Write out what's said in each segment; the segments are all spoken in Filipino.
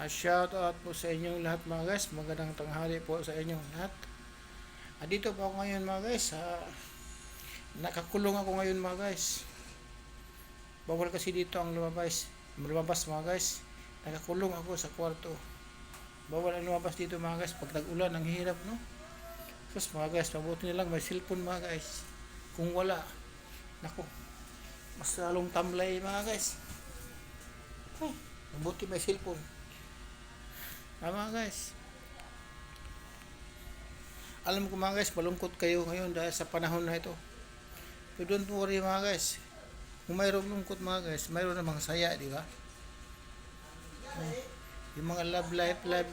Shout out po sa inyong lahat mga guys. Magandang tanghali po sa inyong lahat. Dito po ako ngayon mga guys. Nakakulong ako ngayon mga guys. Bawal kasi dito ang lumabas mga guys. Nakakulong ako sa kwarto. Bawal ang lumabas dito mga guys. Pag nag-ulan, ang hirap no. Tapos mga guys, mabuti na lang may cellphone mga guys. Kung wala, nako, mas lalong tamlay mga guys. Mabuti may cellphone. Mga guys, alam ko mga guys, malungkot kayo ngayon dahil sa panahon na ito. But don't worry mga guys. Kung mayroong lungkot mga guys, mayroon namang saya, di ba? Yung mga love life na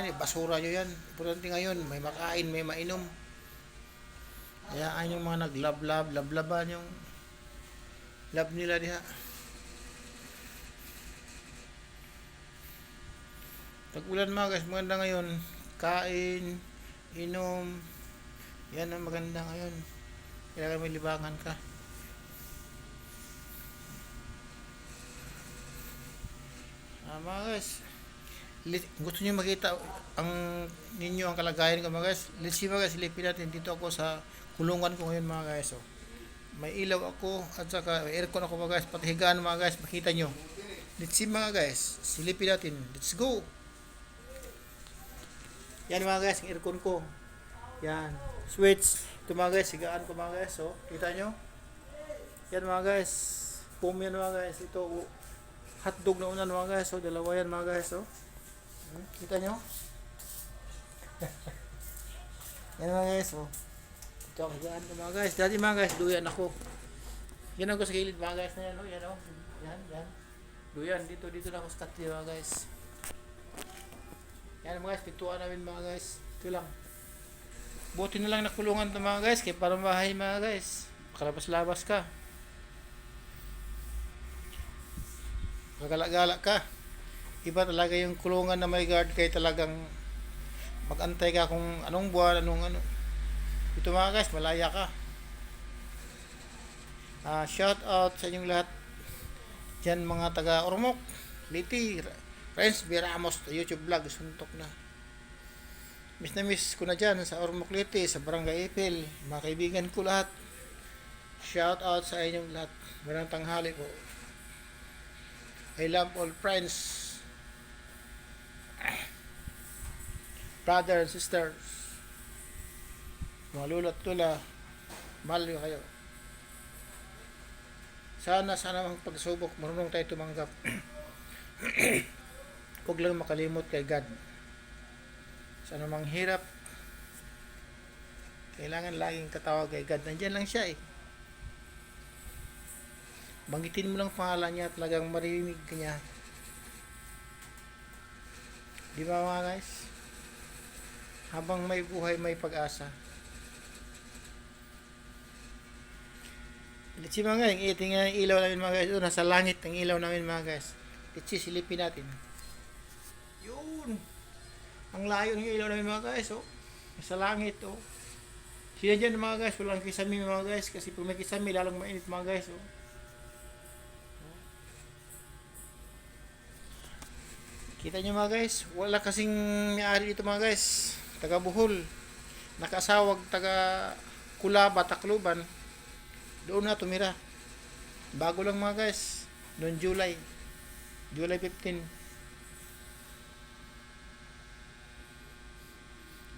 yan, basura nyo yan. Importante ngayon, may makain, may mainom. Hayaan yung mga nag-love-laban yung love nila diha. Pag ulan mga guys, maganda ngayon. Kain, inom. Yan ang maganda ngayon. Kailangan may libangan ka. Mga guys, gusto niyo makita ang kalagayan ko mga guys. Let's see mga guys, silipin natin. Dito ako sa kulungan ko ngayon mga guys. May ilaw ako at saka may aircon ako mga guys. Pati higaan mga guys, makita nyo. Let's see mga guys, silipin natin. Let's go! Yan mga guys, ang aircon ko. Yan. Switch. Ito mga guys, higaan ko mga guys. So, kita nyo? Yan mga guys. Foam yan mga guys. Ito, hotdog na unan mga guys. So, dalawa yan mga guys. So, kita nyo? Yan mga guys. So, ito ang higaan ko mga guys. Dati mga guys, duyan ako. Yan ako sa gilid mga guys na yan. Yan o. Yan. Duyan. Dito na ako sa kati mga guys. Yan mga guys, pintuan namin mga guys. Ito lang. Buti na lang nakulungan ito mga guys. Kaya parang bahay mga guys. Makalabas-labas ka. Magala-gala ka. Iba talaga yung kulungan na may guard. Kaya talagang mag-antay ka kung anong buwan, anong ano. Ito mga guys, malaya ka. Shout out sa inyong lahat. Diyan mga taga Ormoc, Liti, Renz B. Ramos, YouTube vlog, suntok na. Miss na miss ko na dyan sa Ormoc Liti, sa Barangay Ipil, mga kaibigan ko lahat. Shout out sa inyong lahat. Magandang tanghali po. I love all friends, brother and sisters, mga lula at tula, mahal nyo kayo. Sana mga pagsubok, marunong tayo tumanggap. Huwag lang makalimot kay God. Sa anumang hirap, kailangan laging tatawag kay God. Nandiyan lang siya eh. Banggitin mo lang pangalan niya at talagang marinig ka niya. Di ba mga guys? Habang may buhay, may pag-asa. Let's see mga guys, tingnan ang ilaw namin mga guys. Nasa langit ang ilaw namin mga guys. Let's see, silipin natin. Yun. Ang layo ng ilaw namin mga guys. Nasa langit. Sila dyan mga guys, walang kisame mga guys. Kasi pag may kisame, lalong mainit mga guys. Kita nyo mga guys, wala kasing may-ari dito mga guys. Taga Bohol. Nakasawag taga Kulaba, Tacloban. Doon na tumira. Bago lang mga guys. Noong July 15.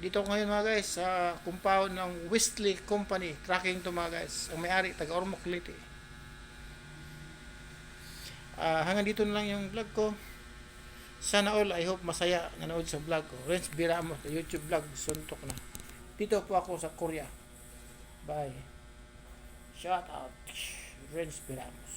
Dito ko ngayon mga guys sa compound ng Westley Company. Tracking to mga guys. Ang may-ari, taga Ormoc Liti. Hanggang dito na lang yung vlog ko. Sana all, I hope masaya nanood sa vlog ko. Renz B. Ramos, YouTube vlog, suntok na. Dito po ako sa Korea. Bye. Shout out, Renz B. Ramos.